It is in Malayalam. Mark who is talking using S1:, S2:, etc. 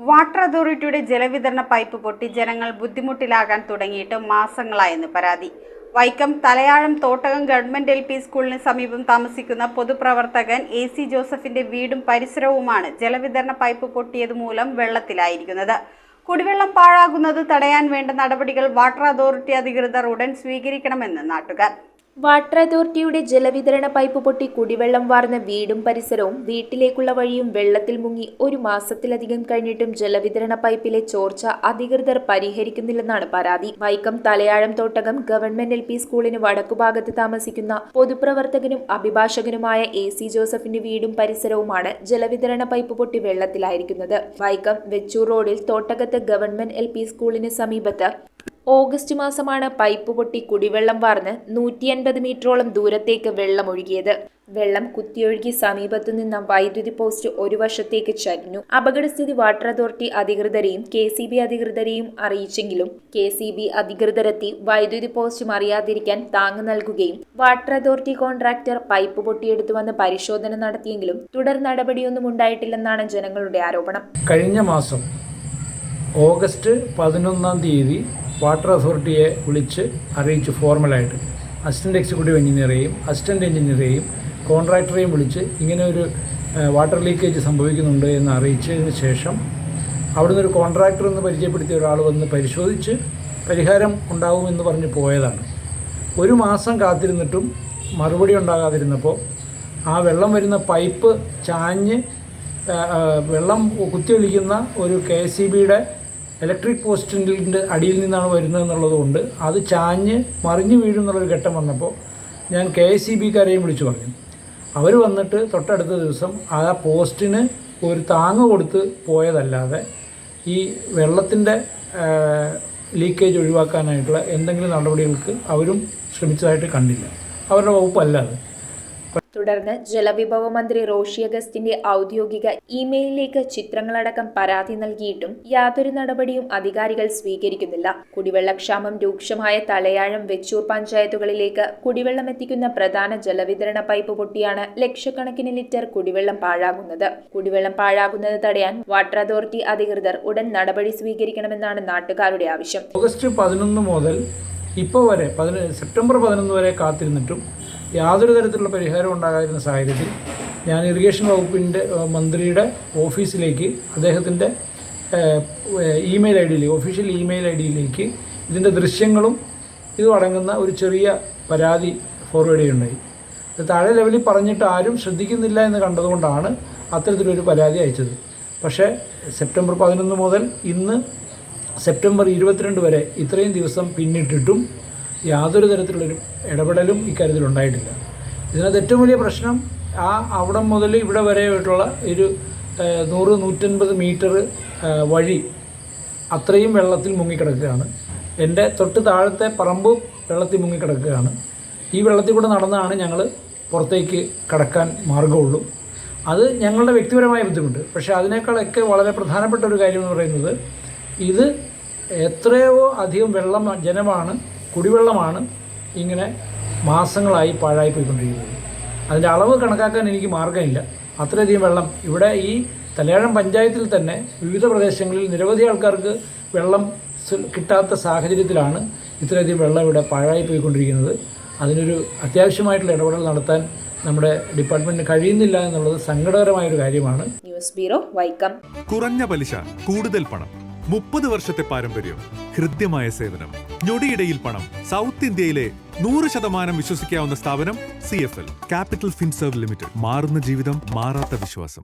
S1: വാട്ടർ അതോറിറ്റിയുടെ ജലവിതരണ പൈപ്പ് പൊട്ടി ജനങ്ങൾ ബുദ്ധിമുട്ടിലാകാൻ തുടങ്ങിയിട്ട് മാസങ്ങളായെന്ന് പരാതി. വൈക്കം തലയാഴം തോട്ടകം ഗവൺമെന്റ് LP സ്കൂളിന് സമീപം താമസിക്കുന്ന പൊതുപ്രവർത്തകൻ AC ജോസഫിന്റെ വീടും പരിസരവുമാണ് ജലവിതരണ പൈപ്പ് പൊട്ടിയത് മൂലം വെള്ളത്തിലായിരിക്കുന്നത്. കുടിവെള്ളം പാഴാകുന്നത് തടയാൻ വേണ്ട നടപടികൾ വാട്ടർ അതോറിറ്റി അധികൃതർ ഉടൻ സ്വീകരിക്കണമെന്ന് നാട്ടുകാർ.
S2: വാട്ടർ അതോറിറ്റിയുടെ ജലവിതരണ പൈപ്പ് പൊട്ടി കുടിവെള്ളം വാർന്ന വീടും പരിസരവും വീട്ടിലേക്കുള്ള വഴിയും വെള്ളത്തിൽ മുങ്ങി ഒരു മാസത്തിലധികം കഴിഞ്ഞിട്ടും ജലവിതരണ പൈപ്പിലെ ചോർച്ച അധികൃതർ പരിഹരിക്കുന്നില്ലെന്നാണ് പരാതി. വൈക്കം തലയാഴം തോട്ടകം ഗവൺമെന്റ് LP സ്കൂളിന് വടക്കുഭാഗത്ത് താമസിക്കുന്ന പൊതുപ്രവർത്തകനും അഭിഭാഷകനുമായ AC ജോസഫിന്റെ വീടും പരിസരവുമാണ് ജലവിതരണ പൈപ്പ് പൊട്ടി വെള്ളത്തിലായിരിക്കുന്നത്. വൈക്കം വെച്ചൂർ റോഡിൽ തോട്ടകത്ത് ഗവൺമെന്റ് LP സ്കൂളിന് സമീപത്ത് ഓഗസ്റ്റ് മാസമാണ് പൈപ്പ് പൊട്ടി കുടിവെള്ളം വാർന്ന് 150 മീറ്ററോളം ദൂരത്തേക്ക് വെള്ളമൊഴുകിയത്. വെള്ളം കുത്തിയൊഴുകി സമീപത്തു നിന്ന വൈദ്യുതി പോസ്റ്റ് ഒരു വശത്തേക്ക് ചരിഞ്ഞു. അപകടസ്ഥിതി വാട്ടർ അതോറിറ്റി അധികൃതരെയും KCB അധികൃതരെയും അറിയിച്ചെങ്കിലും KCB അധികൃതരെത്തി വൈദ്യുതി പോസ്റ്റ് മറിയാതിരിക്കാൻ താങ്ങ് നൽകുകയും വാട്ടർ അതോറിറ്റി കോൺട്രാക്ടർ പൈപ്പ് പൊട്ടിയെടുത്തു വന്ന് പരിശോധന നടത്തിയെങ്കിലും തുടർ നടപടിയൊന്നും ഉണ്ടായിട്ടില്ലെന്നാണ് ജനങ്ങളുടെ ആരോപണം.
S3: കഴിഞ്ഞ മാസം ഓഗസ്റ്റ് 11-ാം തീയതി വാട്ടർ അതോറിറ്റിയെ വിളിച്ച് അറിയിച്ചു ഫോർമലായിട്ട്. അസിസ്റ്റൻ്റ് എക്സിക്യൂട്ടീവ് എഞ്ചിനീയറെയും അസിസ്റ്റൻ്റ് എഞ്ചിനീയറെയും കോൺട്രാക്ടറെയും വിളിച്ച് ഇങ്ങനെ ഒരു വാട്ടർ ലീക്കേജ് സംഭവിക്കുന്നുണ്ട് എന്ന് അറിയിച്ചതിന് ശേഷം അവിടുന്ന് ഒരു കോൺട്രാക്ടർ എന്ന് പരിചയപ്പെടുത്തിയ ഒരാൾ വന്ന് പരിശോധിച്ച് പരിഹാരം ഉണ്ടാകുമെന്ന് പറഞ്ഞ് പോയതാണ്. ഒരു മാസം കാത്തിരുന്നിട്ടും മറുപടി ഉണ്ടാകാതിരുന്നപ്പോൾ ആ വെള്ളം വരുന്ന പൈപ്പ് ചാഞ്ഞ് വെള്ളം കുത്തിയൊലിക്കുന്ന ഒരു KCBയുടെ ഇലക്ട്രിക് പോസ്റ്റിൻ്റെ അടിയിൽ നിന്നാണ് വരുന്നതെന്നുള്ളത് കൊണ്ട് അത് ചാഞ്ഞ് മറിഞ്ഞു വീഴുന്നുള്ളൊരു ഘട്ടം വന്നപ്പോൾ ഞാൻ KCBക്കാരെയും വിളിച്ചു പറഞ്ഞു. അവർ വന്നിട്ട് തൊട്ടടുത്ത ദിവസം ആ പോസ്റ്റിന് ഒരു താങ്ങ് കൊടുത്ത് പോയതല്ലാതെ ഈ വെള്ളത്തിൻ്റെ ലീക്കേജ് ഒഴിവാക്കാനായിട്ടുള്ള എന്തെങ്കിലും നടപടികൾക്ക് അവരും ശ്രമിച്ചതായിട്ട് കണ്ടില്ല. അവരുടെ വകുപ്പല്ലാതെ.
S2: തുടർന്ന് ജലവിഭവ മന്ത്രി റോഷി അഗസ്റ്റിന്റെ ഔദ്യോഗിക ഇമെയിലിലേക്ക് ചിത്രങ്ങളടക്കം പരാതി നൽകിയിട്ടും യാതൊരു നടപടിയും അധികാരികൾ സ്വീകരിക്കുന്നില്ല. കുടിവെള്ളക്ഷാമം രൂക്ഷമായ തലയാഴം വെച്ചൂർ പഞ്ചായത്തുകളിലേക്ക് കുടിവെള്ളം എത്തിക്കുന്ന പ്രധാന ജലവിതരണ പൈപ്പ് പൊട്ടിയാണ് ലക്ഷക്കണക്കിന് ലിറ്റർ കുടിവെള്ളം പാഴാകുന്നത്. കുടിവെള്ളം പാഴാകുന്നത് തടയാൻ വാട്ടർ അതോറിറ്റി അധികൃതർ ഉടൻ നടപടി സ്വീകരിക്കണമെന്നാണ് നാട്ടുകാരുടെ ആവശ്യം.
S3: ഓഗസ്റ്റ് 11 മുതൽ ഇപ്പോൾ വരെ സെപ്റ്റംബർ 11 വരെ കാത്തിരുന്നിട്ടും യാതൊരു തരത്തിലുള്ള പരിഹാരം ഉണ്ടാകാതിരുന്ന സാഹചര്യത്തിൽ ഞാൻ ഇറിഗേഷൻ വകുപ്പിൻ്റെ മന്ത്രിയുടെ ഓഫീസിലേക്ക് അദ്ദേഹത്തിൻ്റെ ഇമെയിൽ ID ഒഫീഷ്യൽ ഇമെയിൽ IDയിലേക്ക് ഇതിൻ്റെ ദൃശ്യങ്ങളും ഇതും അടങ്ങുന്ന ഒരു ചെറിയ പരാതി ഫോർവേഡ് ചെയ്യുകയുണ്ടായി. താഴെ ലെവലിൽ പറഞ്ഞിട്ട് ആരും ശ്രദ്ധിക്കുന്നില്ല എന്ന് കണ്ടതുകൊണ്ടാണ് അത്തരത്തിലൊരു പരാതി അയച്ചത്. പക്ഷേ സെപ്റ്റംബർ 11 മുതൽ ഇന്ന് സെപ്റ്റംബർ 22 വരെ ഇത്രയും ദിവസം പിന്നിട്ടിട്ടും യാതൊരു തരത്തിലുള്ളൊരു ഇടപെടലും ഇക്കാര്യത്തിൽ ഉണ്ടായിട്ടില്ല. ഇതിനകത്ത് ഏറ്റവും വലിയ പ്രശ്നം അവിടെ മുതൽ ഇവിടെ വരെയായിട്ടുള്ള ഒരു 100-150 മീറ്റർ വഴി അത്രയും വെള്ളത്തിൽ മുങ്ങിക്കിടക്കുകയാണ്. എൻ്റെ തൊട്ട് താഴത്തെ പറമ്പ് വെള്ളത്തിൽ മുങ്ങിക്കിടക്കുകയാണ്. ഈ വെള്ളത്തിൽ കൂടെ നടന്നാണ് ഞങ്ങൾ പുറത്തേക്ക് കടക്കാൻ മാർഗമുള്ളൂ. അത് ഞങ്ങളുടെ വ്യക്തിപരമായ ബുദ്ധിമുട്ട്. പക്ഷേ അതിനേക്കാളൊക്കെ വളരെ പ്രധാനപ്പെട്ട ഒരു കാര്യം എന്ന് പറയുന്നത് ഇത് എത്രയോ അധികം ജനമാണ് കുടിവെള്ളമാണ് ഇങ്ങനെ മാസങ്ങളായി പാഴായി പോയിക്കൊണ്ടിരിക്കുന്നത്. അതിൻ്റെ അളവ് കണക്കാക്കാൻ എനിക്ക് മാർഗ്ഗമില്ല. അത്രയധികം വെള്ളം ഇവിടെ ഈ തലയാഴം പഞ്ചായത്തിൽ തന്നെ വിവിധ പ്രദേശങ്ങളിൽ നിരവധി ആൾക്കാർക്ക് വെള്ളം കിട്ടാത്ത സാഹചര്യത്തിലാണ് ഇത്രയധികം വെള്ളം ഇവിടെ പാഴായി പോയിക്കൊണ്ടിരിക്കുന്നത്. അതിനൊരു അത്യാവശ്യമായിട്ടുള്ള ഇടപെടൽ നടത്താൻ നമ്മുടെ ഡിപ്പാർട്ട്മെന്റിന് കഴിയുന്നില്ല എന്നുള്ളത് സങ്കടകരമായൊരു കാര്യമാണ്.
S2: News bureau, Vaikom.
S4: കുറഞ്ഞ പലിശ, കൂടുതൽ പണം, 30 വർഷത്തെ പാരമ്പര്യം, ഹൃദ്യമായ സേവനം, ഞൊടിയിടയിൽ പണം. സൗത്ത് ഇന്ത്യയിലെ 100% വിശ്വസിക്കാവുന്ന സ്ഥാപനം CFL ക്യാപിറ്റൽ ഫിൻസർവ് ലിമിറ്റഡ്. മാറുന്ന ജീവിതം, മാറാത്ത വിശ്വാസം.